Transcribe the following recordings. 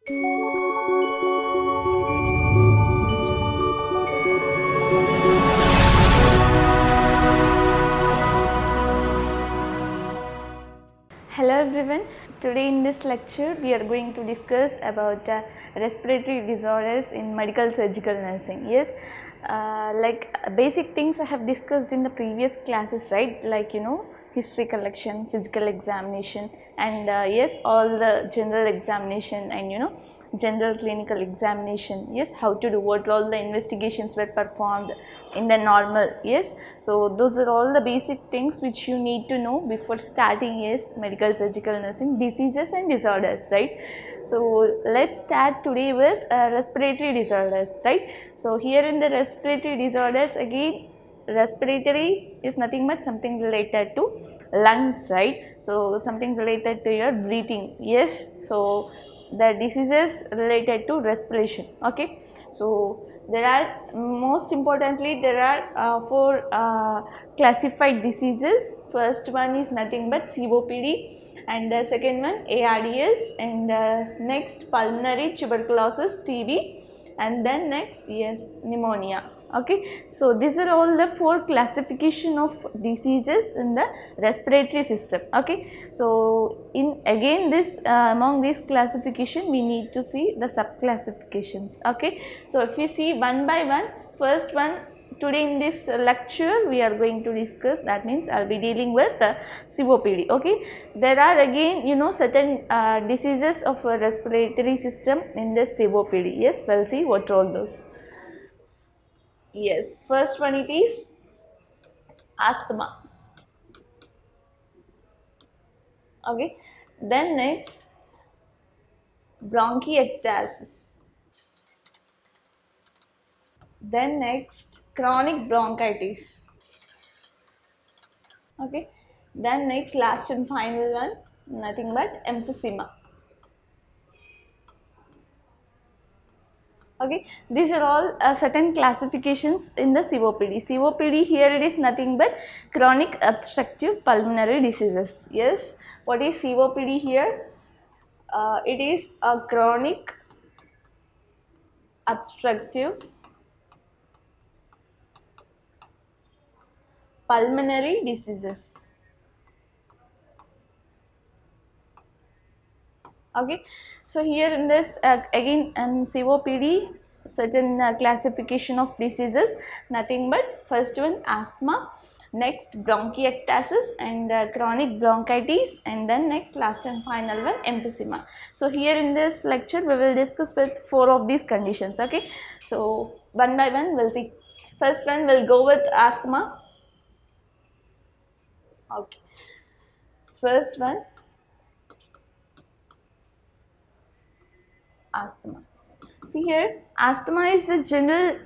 Hello everyone, today in this lecture we are going to discuss about respiratory disorders in medical surgical nursing. Yes, like basic things I have discussed in the previous classes, right? Like history collection, physical examination, and yes, all the general examination and general clinical examination. Yes, how to do, what all the investigations were performed in the normal. Yes, so those are all the basic things which you need to know before starting yes medical surgical nursing, diseases and disorders, right? So let's start today with respiratory disorders, right? So here in the respiratory disorders, again respiratory is nothing but something related to lungs, right? So something related to your breathing. Yes, so the diseases related to respiration. Okay, so there are, most importantly, there are four classified diseases. First one is nothing but COPD, and the second one ARDS, and next pulmonary tuberculosis, TB, and then next yes pneumonia. Okay, so these are all the four classification of diseases in the respiratory system. Okay, so in again this among these classification we need to see the sub classifications. Okay, so if you see one by one, first one today in this lecture we are going to discuss, that means I will be dealing with COPD. Okay, there are again certain diseases of a respiratory system in this COPD. Yes, we'll see what are all those. Yes, first one it is asthma. Okay, then next bronchiectasis, then next chronic bronchitis. Okay, then next last and final one, nothing but emphysema. Okay, these are all certain classifications in the COPD. COPD here it is nothing but chronic obstructive pulmonary diseases. Yes, what is COPD here? It is a chronic obstructive pulmonary diseases. Okay, so here in this again in COPD, certain classification of diseases, nothing but first one asthma, next bronchiectasis and chronic bronchitis, and then next last and final one emphysema. So here in this lecture we will discuss with four of these conditions. Okay, so one by one we'll see. First one we'll go with asthma. Okay, first one asthma. See here, asthma is a general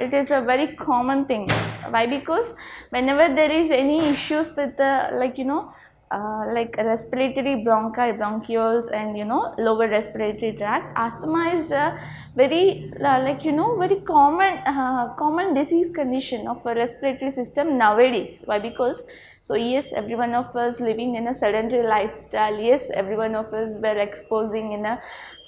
it is a very common thing. Why? Because whenever there is any issues with the like respiratory bronchioles and lower respiratory tract, asthma is a very very common disease condition of a respiratory system nowadays. Why? Because so yes, every one of us living in a sedentary lifestyle. Yes, every one of us were exposing in a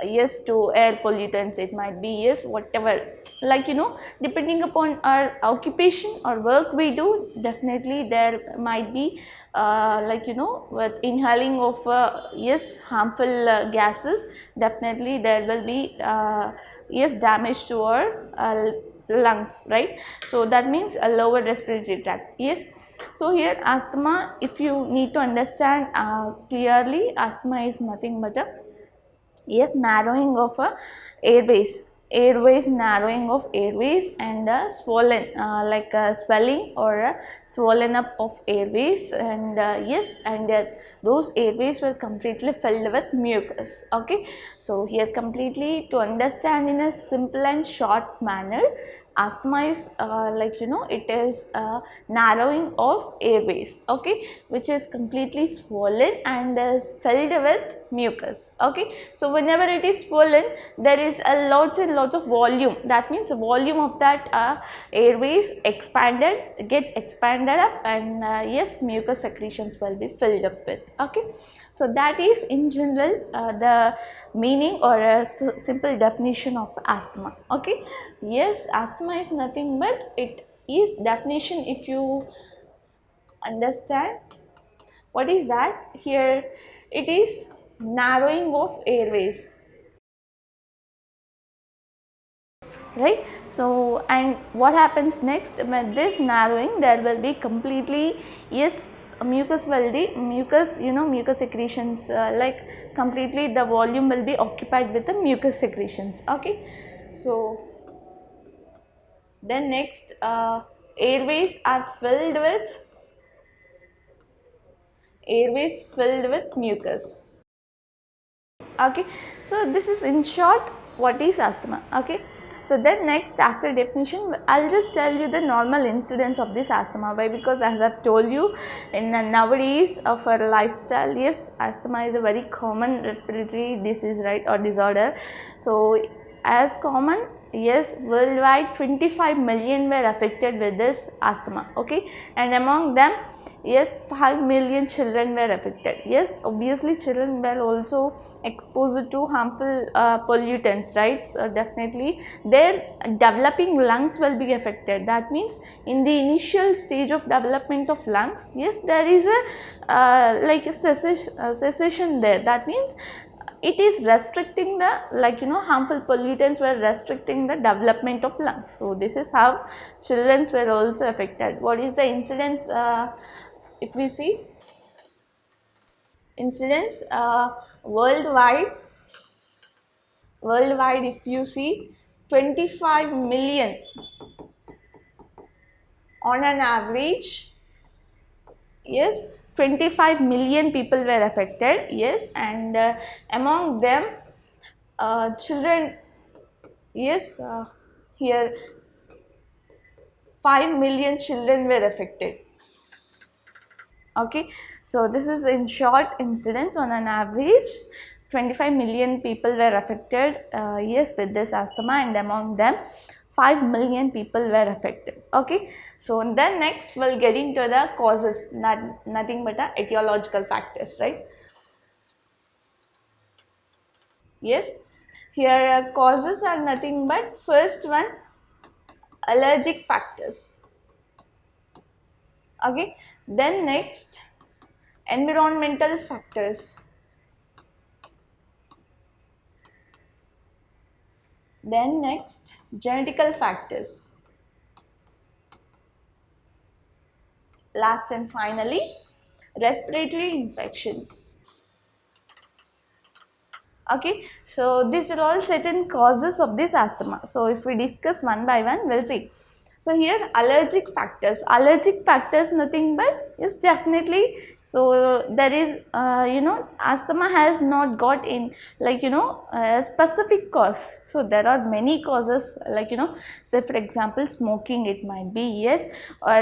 yes to air pollutants, it might be yes whatever, depending upon our occupation or work we do, definitely there might be with inhaling of yes harmful gases, definitely there will be yes damage to our lungs, right? So that means a lower respiratory tract. Yes, so here asthma, if you need to understand clearly, asthma is nothing but a yes narrowing of airways, narrowing of airways, and a swollen like a swelling or a swollen up of airways, and yes, and those airways were completely filled with mucus. Okay, so here completely to understand in a simple and short manner, asthma is it is narrowing of airways, okay, which is completely swollen and is filled with mucus. Okay, so whenever it is swollen, there is a lots and lots of volume, that means the volume of that airways gets expanded up, and yes, mucus secretions will be filled up with. Okay, So that is in general the meaning or a simple definition of asthma. Okay, yes, asthma is nothing but it is definition. If you understand what is that, here it is narrowing of airways, right? So and what happens next with this narrowing, there will be completely, yes, mucus will be mucus, mucus secretions, like completely the volume will be occupied with the mucus secretions. Okay, so then next, airways are filled with mucus. Okay, so this is in short what is asthma. Okay, so then next, after definition, I'll just tell you the normal incidence of this asthma. Why? Because as I've told you, in nowadays of our lifestyle, yes, asthma is a very common respiratory disease, right, or disorder. So as common, yes, worldwide 25 million were affected with this asthma. Okay, and among them, yes, 5 million children were affected. Yes, obviously children were also exposed to harmful pollutants, right? So definitely their developing lungs will be affected. That means in the initial stage of development of lungs, yes, there is a like a cessation there. That means it is restricting the, harmful pollutants were restricting the development of lungs. So this is how children were also affected. What is the incidence? If we see incidence worldwide, if you see 25 million on an average, yes, 25 million people were affected, yes, and among them children, yes, here 5 million children were affected. Okay, so this is in short incidence. On an average 25 million people were affected, yes, with this asthma, and among them 5 million people were affected. Okay, so then next we'll get into the causes, nothing but the etiological factors, right? Yes, here causes are nothing but, first one, allergic factors. Okay, then next, environmental factors, then next, genetical factors, last and finally, respiratory infections. Okay, so these are all certain causes of this asthma. So if we discuss one by one, we'll see. So here, allergic factors. Allergic factors nothing but, yes, definitely. So there is, asthma has not got in, a specific cause. So there are many causes, say for example, smoking, it might be, yes, or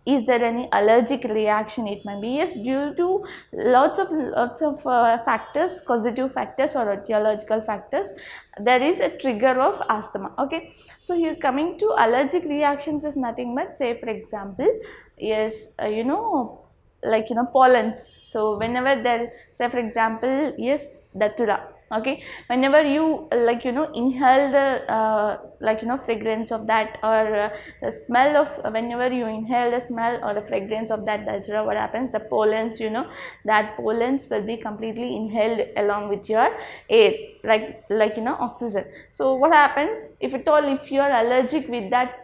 is there any allergic reaction, it might be, yes, due to lots of factors, causative factors or etiological factors, there is a trigger of asthma. Okay, so here coming to allergic reactions is nothing but, say for example, yes, pollens. So whenever there, say for example, yes, datura. Okay, whenever you inhale the fragrance of that, or the smell of, whenever you inhale the smell or the fragrance of that datura, what happens, the pollens, that pollens will be completely inhaled along with your air, oxygen. So what happens, if at all, if you are allergic with that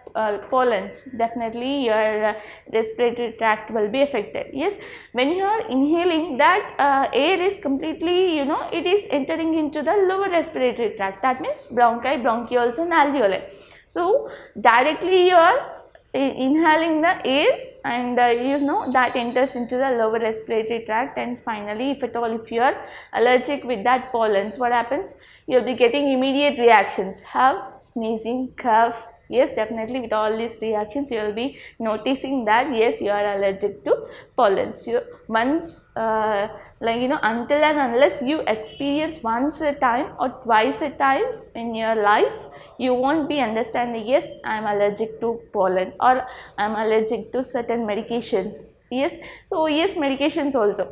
pollens, definitely your respiratory tract will be affected. Yes, when you are inhaling that air is completely, it is entering into the lower respiratory tract, that means bronchi, bronchioles and alveoli. So directly you are inhaling the air, and that enters into the lower respiratory tract, and finally, if at all, if you are allergic with that pollens, what happens, you will be getting immediate reactions, have sneezing, cough. Yes, definitely with all these reactions you will be noticing that, yes, you are allergic to pollens. You once until and unless you experience once a time or twice a times in your life, you won't be understanding, yes, I am allergic to pollen, or I am allergic to certain medications. Yes, so yes, medications also.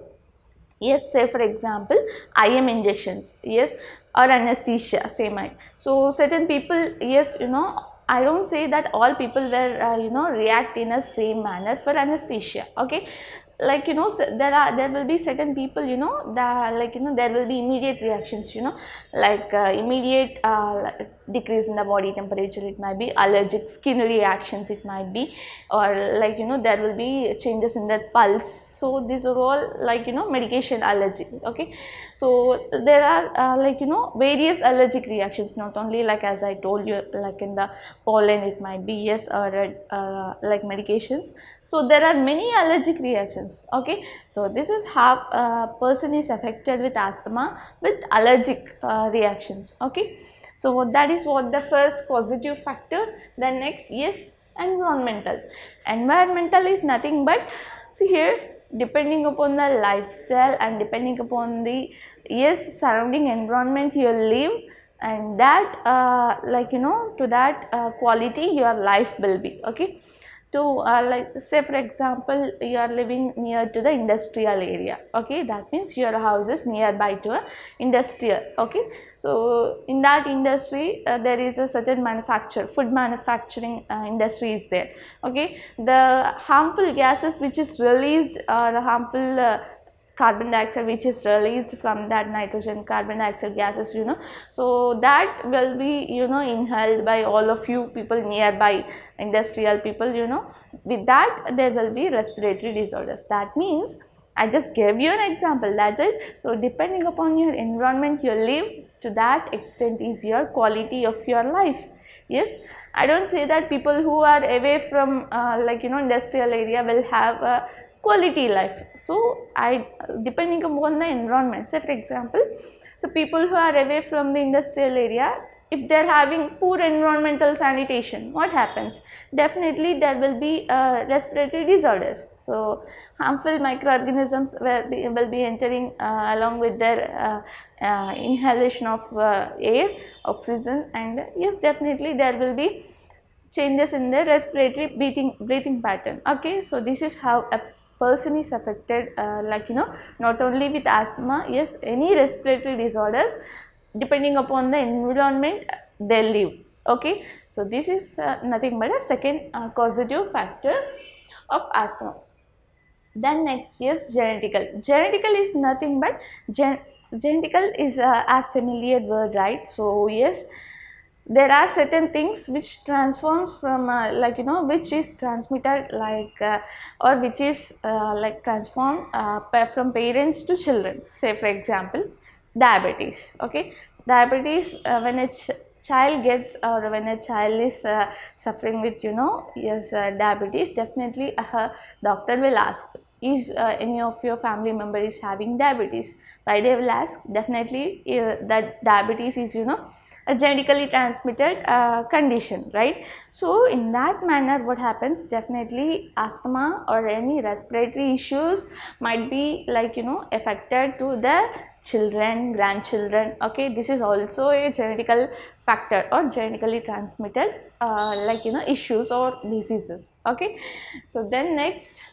Yes, say for example IM injections, yes, or anesthesia, same I. So certain people, yes, I don't say that all people will react in a same manner for anesthesia, okay. Like there will be certain people, that there will be immediate reactions, like immediate decrease in the body temperature, it might be allergic skin reactions, it might be, or like there will be changes in the pulse. So these are all like medication allergy, okay. So there are various allergic reactions, not only like as I told you, like in the pollen it might be, yes, or like medications. So there are many allergic reactions, okay. So this is how a person is affected with asthma with allergic reactions, okay. So that is what the first positive factor. Then next, yes, environmental. Environmental is nothing but, see here, depending upon the lifestyle and depending upon the, yes, surrounding environment you live, and that to that quality your life will be, okay. To like say for example you are living near to the industrial area, okay, that means your house is nearby to a industrial, okay. So in that industry there is a certain food manufacturing industry is there, okay. The harmful gases which is released, or harmful carbon dioxide which is released from that nitrogen carbon dioxide gases, so that will be inhaled by all of you people nearby industrial people, with that there will be respiratory disorders. That means I just gave you an example, that's it. So depending upon your environment you live, to that extent is your quality of your life. Yes, I don't say that people who are away from industrial area will have a quality life. So depending upon the environment, say for example, so people who are away from the industrial area, if they are having poor environmental sanitation, what happens? Definitely there will be respiratory disorders. So harmful microorganisms will be entering along with their inhalation of air, oxygen, and yes, definitely there will be changes in the respiratory breathing pattern, okay. So this is how a person is affected, not only with asthma, yes, any respiratory disorders, depending upon the environment they live, okay. So this is nothing but a second causative factor of asthma. Then next, yes, genetical is nothing but genetical is as familiar word, right. So yes, there are certain things which transforms from which is transmitted or which is transformed from parents to children. Say for example diabetes, okay. Diabetes, when a child gets, or when a child is suffering with yes, diabetes, definitely a doctor will ask, is any of your family member is having diabetes? Why they will ask? Definitely that diabetes is a genetically transmitted condition, right. So in that manner what happens, definitely asthma or any respiratory issues might be affected to the children, grandchildren, okay. This is also a genetical factor or genetically transmitted issues or diseases, okay. So then next,